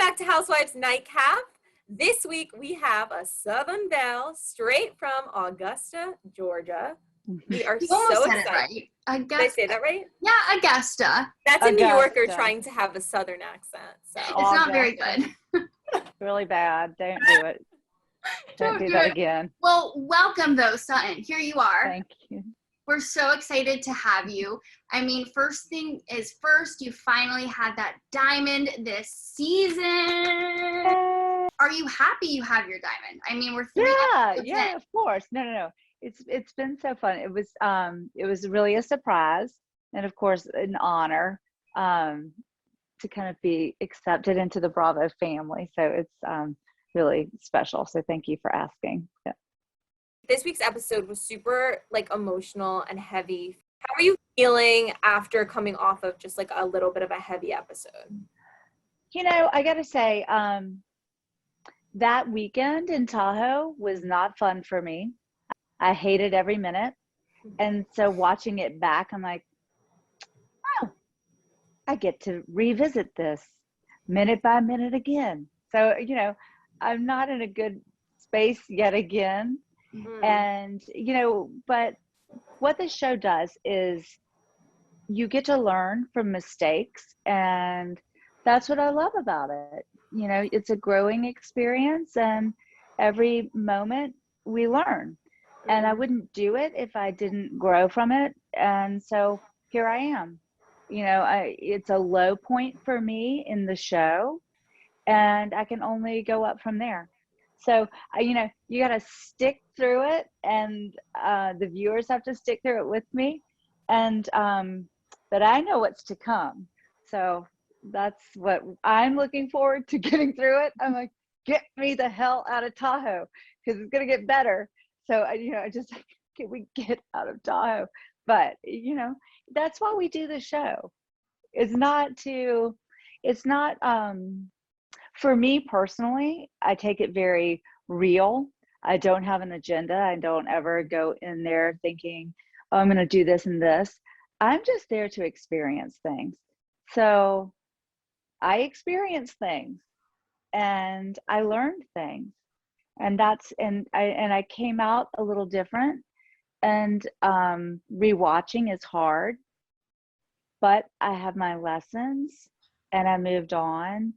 back to Housewives Nightcap. This week we have a Southern belle straight from Augusta, Georgia. We are You so almost said excited. it right. Did I say that right? Yeah, Augusta. That's a New Augusta. Yorker trying to have a Southern accent. So It's not very good. Really bad. Don't do it. Don't do that again. Well, welcome though, Sutton. Here you are. Thank you. We're so excited to have you. I mean, first thing is first, you finally had that diamond this season. Are you happy you have your diamond? I mean, we're three episodes in. Of course. No. It's been so fun. It was really a surprise, and of course an honor to kind of be accepted into the Bravo family. So it's really special. So thank you for asking. Yeah. This week's episode was super emotional and heavy. How are you feeling after coming off of just a little bit of a heavy episode? I gotta say, that weekend in Tahoe was not fun for me. I hated every minute. And so watching it back, I'm like, oh, I get to revisit this minute by minute again. So, I'm not in a good space yet again. Mm-hmm. And, but what this show does is you get to learn from mistakes. And that's what I love about it. It's a growing experience, and every moment we learn. And I wouldn't do it if I didn't grow from it. And so here I am. It's a low point for me in the show, and I can only go up from there. So, you got to stick through it, and the viewers have to stick through it with me. And but I know what's to come. So that's what I'm looking forward to, getting through it. I'm like, get me the hell out of Tahoe, because it's going to get better. So, I just, can we get out of Tahoe? But, that's why we do the show. It's not, for me personally, I take it very real. I don't have an agenda. I don't ever go in there thinking, oh, I'm going to do this and this. I'm just there to experience things. So I experienced things, and I learned things. And I came out a little different, and rewatching is hard, but I have my lessons, and I moved on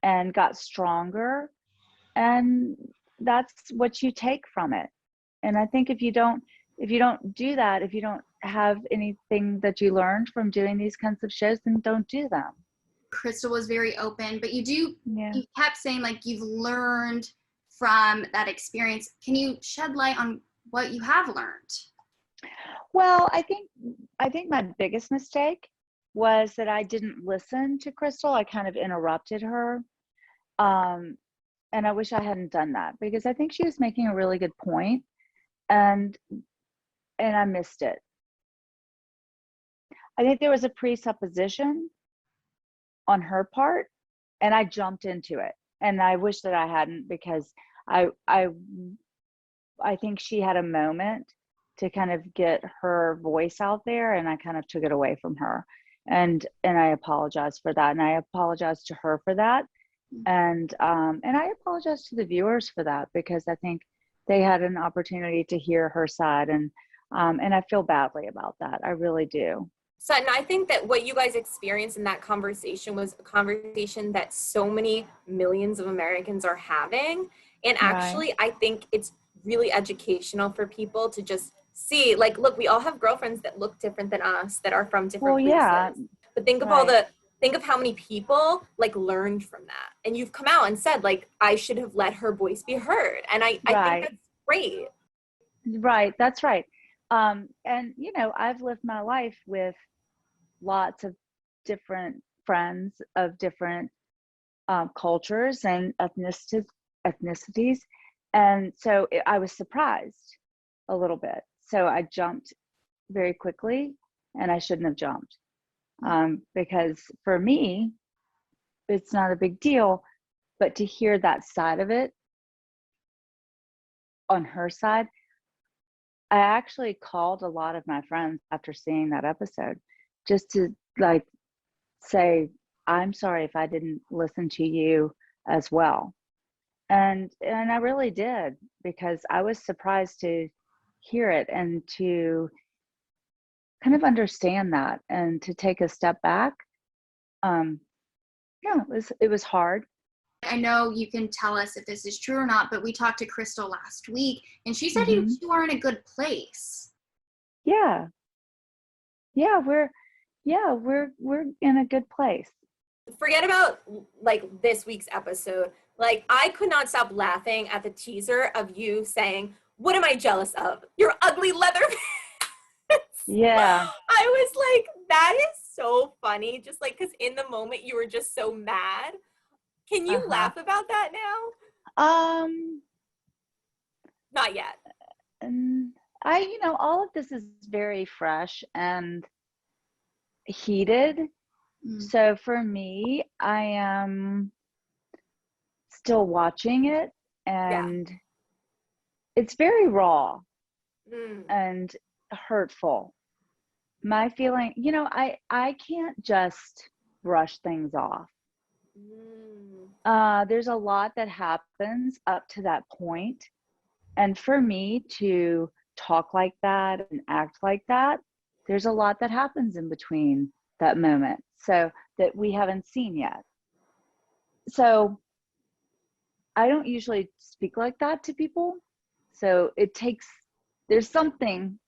and got stronger, and that's what you take from it. And I think if you don't do that, if you don't have anything that you learned from doing these kinds of shows, then don't do them. Crystal was very open, but you kept saying you've learned from that experience. Can you shed light on what you have learned? Well, I think my biggest mistake was that I didn't listen to Crystal. I kind of interrupted her. And I wish I hadn't done that, because I think she was making a really good point, and I missed it. I think there was a presupposition on her part, and I jumped into it. And I wish that I hadn't, because I think she had a moment to kind of get her voice out there, and I kind of took it away from her. And I apologize for that. And I apologize to her for that. And I apologize to the viewers for that, because I think they had an opportunity to hear her side. And I feel badly about that. I really do. Sutton, I think that what you guys experienced in that conversation was a conversation that so many millions of Americans are having. And actually, I think it's really educational for people to just see, look, we all have girlfriends that look different than us, that are from different places. Yeah. But think of think of how many people learned from that. And you've come out and said, I should have let her voice be heard. And I think that's great. Right. That's right. And I've lived my life with lots of different friends of different cultures and ethnicities. And so I was surprised a little bit. So I jumped very quickly, and I shouldn't have jumped. Because for me, it's not a big deal, but to hear that side of it on her side, I actually called a lot of my friends after seeing that episode, just to say, I'm sorry if I didn't listen to you as well. And I really did, because I was surprised to hear it and to kind of understand that and to take a step back. Yeah, it was hard. I know you can tell us if this is true or not, but we talked to Crystal last week, and she said Mhm. you are in a good place. Yeah. Yeah, we're in a good place. Forget about like this week's episode. Like I could not stop laughing at the teaser of you saying, "What am I jealous of? Your ugly leather pants." Yeah. I was like, that is so funny. Just like, because in the moment you were just so mad. Can you Uh-huh. laugh about that now? Um, Not yet. and all of this is very fresh and heated. Mm. So for me, I am still watching it, Yeah. and it's very raw Mm. and hurtful. My feeling, I can't just brush things off. There's a lot that happens up to that point. And for me to talk like that and act like that, there's a lot that happens in between that moment, so that we haven't seen yet. So I don't usually speak like that to people. So there's something.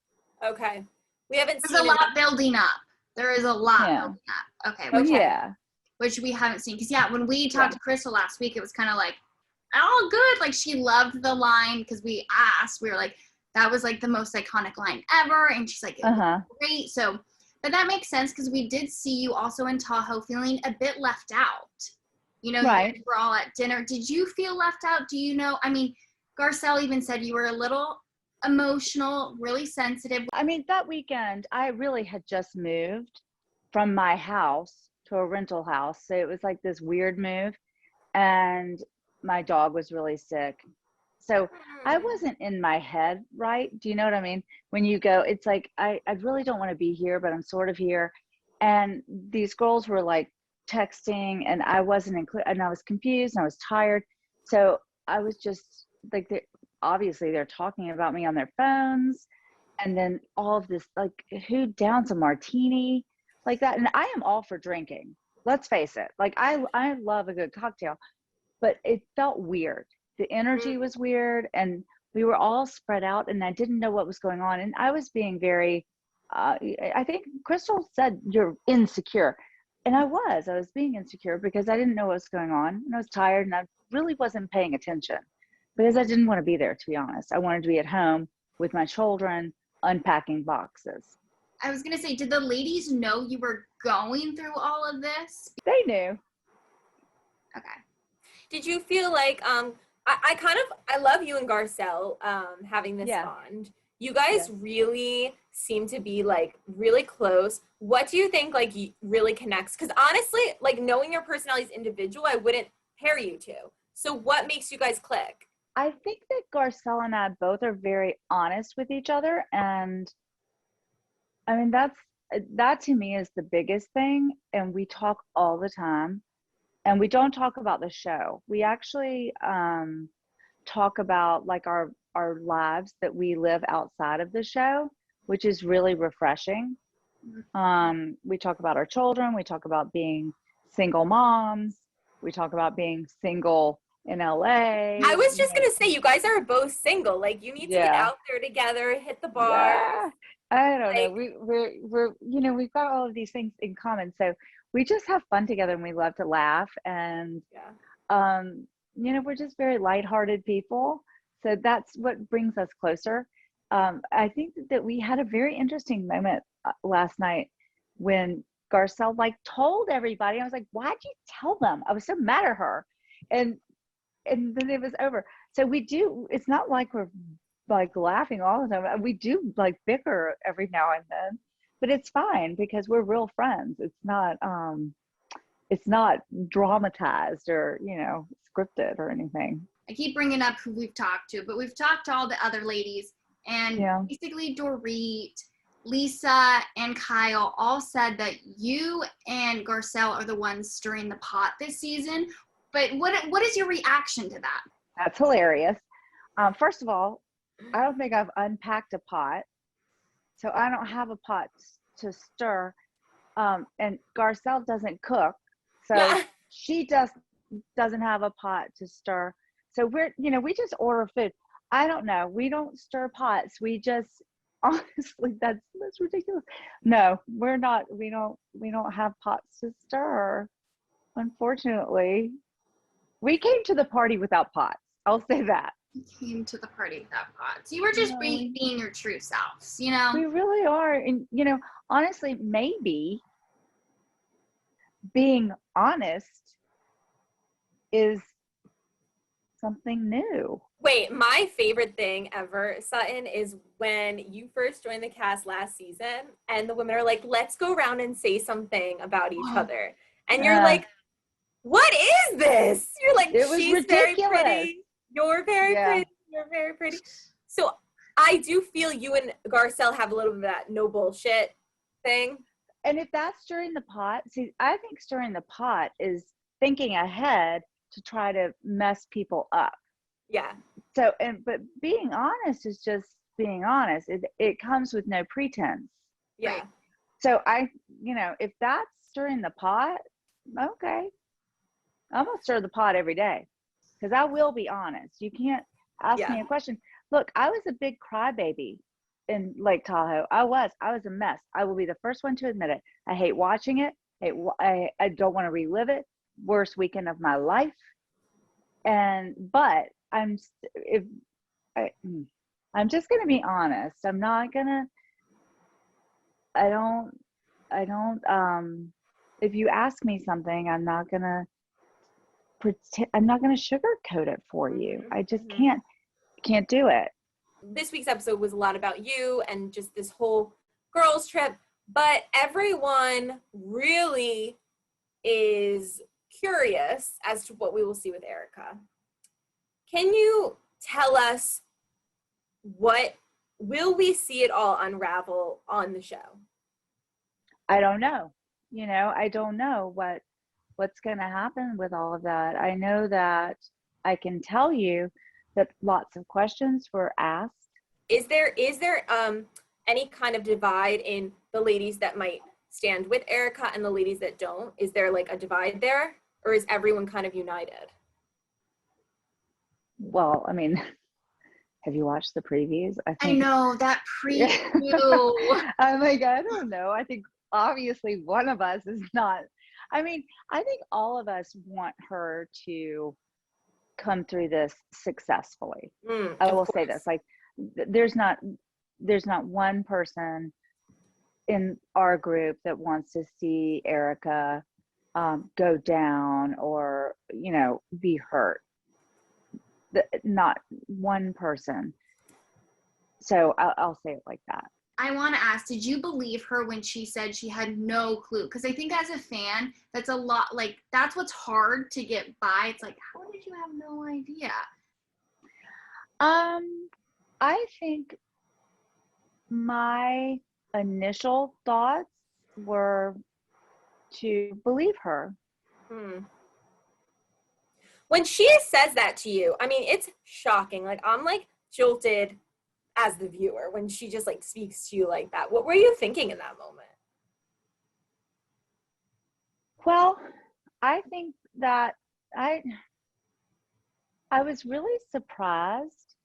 Okay. We haven't There's a seen lot enough. building up. There is a lot Yeah. building up. Okay, Okay. Yeah. which we haven't seen. Because, yeah, when we talked to Crystal last week, it was kind of like, all good. Like, she loved the line because we asked. We were like, that was, like, the most iconic line ever. And she's like, it was great. So, but that makes sense because we did see you also in Tahoe feeling a bit left out. You Right. guys were all at dinner. Did you feel left out? Do you know? I mean, Garcelle even said you were a little emotional, really sensitive. I mean, that weekend, I really had just moved from my house to a rental house. So it was like this weird move. And my dog was really sick. So I wasn't in my head, right? Do you know what I mean? When you go, it's like, I really don't want to be here, but I'm sort of here. And these girls were like texting, and I wasn't included, and I was confused and I was tired. So I was just like, obviously they're talking about me on their phones. And then all of this, like, who downs a martini like that? And I am all for drinking. Let's face it. Like, I love a good cocktail, but it felt weird. The energy was weird, and we were all spread out, and I didn't know what was going on. And I was being very, I think Crystal said you're insecure. And I was being insecure because I didn't know what was going on, and I was tired, and I really wasn't paying attention because I didn't want to be there, to be honest. I wanted to be at home with my children, unpacking boxes. I was going to say, did the ladies know you were going through all of this? They knew. Okay. Did you feel like I love you and Garcelle having this bond. You guys really seem to be like really close. What do you think like really connects? Because honestly, like knowing your personalities individual, I wouldn't pair you two. So what makes you guys click? I think that Garcelle and I both are very honest with each other, and I mean that to me is the biggest thing. And we talk all the time, and we don't talk about the show. We actually talk about like our lives that we live outside of the show, which is really refreshing. We talk about our children. We talk about being single moms. We talk about being single in LA. I was just gonna say, you guys are both single. Like you need to get out there together, hit the bar. Yeah. I don't know. We're we've got all of these things in common. So we just have fun together, and we love to laugh. And we're just very lighthearted people. So that's what brings us closer. I think that we had a very interesting moment last night when Garcelle like told everybody. I was like, why'd you tell them? I was so mad at her. And then it was over. So it's not like we're like laughing all the time. We do like bicker every now and then, but it's fine because we're real friends. It's not dramatized or, scripted or anything. I keep bringing up who we've talked to, but we've talked to all the other ladies, and basically Dorit, Lisa, and Kyle all said that you and Garcelle are the ones stirring the pot this season. But what is your reaction to that? That's hilarious. First of all, I don't think I've unpacked a pot, so I don't have a pot to stir. And Garcelle doesn't cook, so she doesn't have a pot to stir. So we just order food. I don't know. We don't stir pots. We just, honestly, that's ridiculous. No, we're not. We don't have pots to stir. Unfortunately, we came to the party without pots. I'll say that. You came to the party without pots. You were just being your true selves, you know? We really are. And, honestly, maybe being honest is something new. Wait, my favorite thing ever, Sutton, is when you first joined the cast last season and the women are like, let's go around and say something about each other. And you're like, what is this? You're like, she's ridiculous. Very pretty. You're very pretty. You're very pretty. So I do feel you and Garcelle have a little bit of that no bullshit thing. And if that's stirring the pot, see, I think stirring the pot is thinking ahead to try to mess people up. Yeah. So, but being honest is just being honest. It comes with no pretense. Yeah. So if that's stirring the pot, okay. I'm going to stir the pot every day because I will be honest. You can't ask me a question. Look, I was a big crybaby in Lake Tahoe. I was a mess. I will be the first one to admit it. I hate watching it. I don't want to relive it. Worst weekend of my life. But I'm just going to be honest. I'm not going to, I don't, if you ask me something, I'm not going to sugarcoat it for you. I just can't do it. This week's episode was a lot about you and just this whole girls trip, but everyone really is curious as to what we will see with Erika. Can you tell us will we see it all unravel on the show? I don't know. I don't know what's going to happen with all of that. I know that I can tell you that lots of questions were asked. Is there any kind of divide in the ladies that might stand with Erika and the ladies that don't? Is there like a divide there, or is everyone kind of united? Well, I mean, have you watched the previews? I know that preview. I'm like, I don't know. I think obviously one of us is not. I mean, I think all of us want her to come through this successfully. I will say this, like, there's not one person in our group that wants to see Erika go down or, be hurt. Not one person. So I'll say it like that. I want to ask, did you believe her when she said she had no clue? Because I think as a fan, that's a lot, like, that's what's hard to get by. It's like, how did you have no idea? I think my initial thoughts were to believe her. When she says that to you, I mean, it's shocking. Like, I'm like jolted as the viewer when she just like speaks to you like that. What were you thinking in that moment? Well, I think that I was really surprised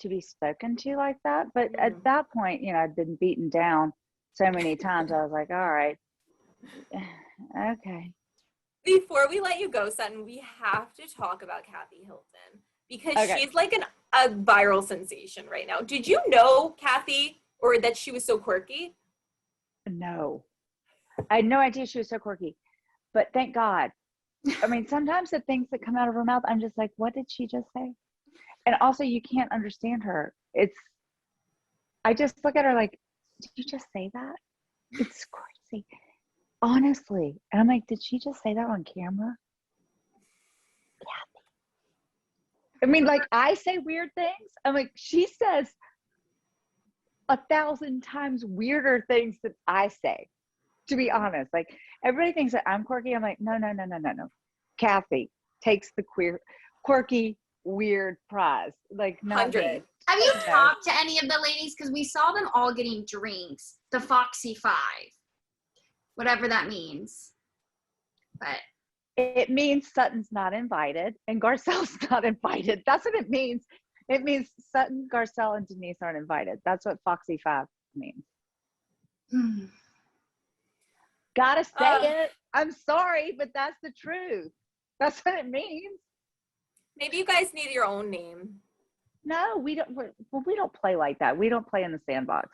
to be spoken to like that. But at that point, I'd been beaten down so many times. I was like, all right, okay. Before we let you go, Sutton, we have to talk about Kathy Hilton because she's like a viral sensation right now. Did you know Kathy or that she was so quirky? No, I had no idea she was so quirky, but thank God. I mean, sometimes the things that come out of her mouth, I'm just like, what did she just say? And also you can't understand her. I just look at her like, did you just say that? It's crazy. Honestly. And I'm like, did she just say that on camera? Kathy. I mean, like, I say weird things. I'm like, she says 1,000 times weirder things than I say, to be honest. Like, everybody thinks that I'm quirky. I'm like, no. Kathy, takes the quirky, weird prize. Like, not me. 100. Have you talked to any of the ladies? Because we saw them all getting drinks. The Foxy Five. Whatever that means. But it means Sutton's not invited and Garcelle's not invited. That's what it means. It means Sutton, Garcelle, and Denise aren't invited. That's what Foxy Five means. Gotta say it. I'm sorry, but that's the truth. That's what it means. Maybe you guys need your own name. No, we don't. We don't play like that. We don't play in the sandbox.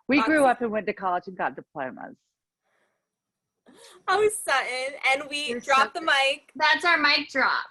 We grew up and went to college and got diplomas. Oh, Sutton, and we dropped the mic. That's our mic drop.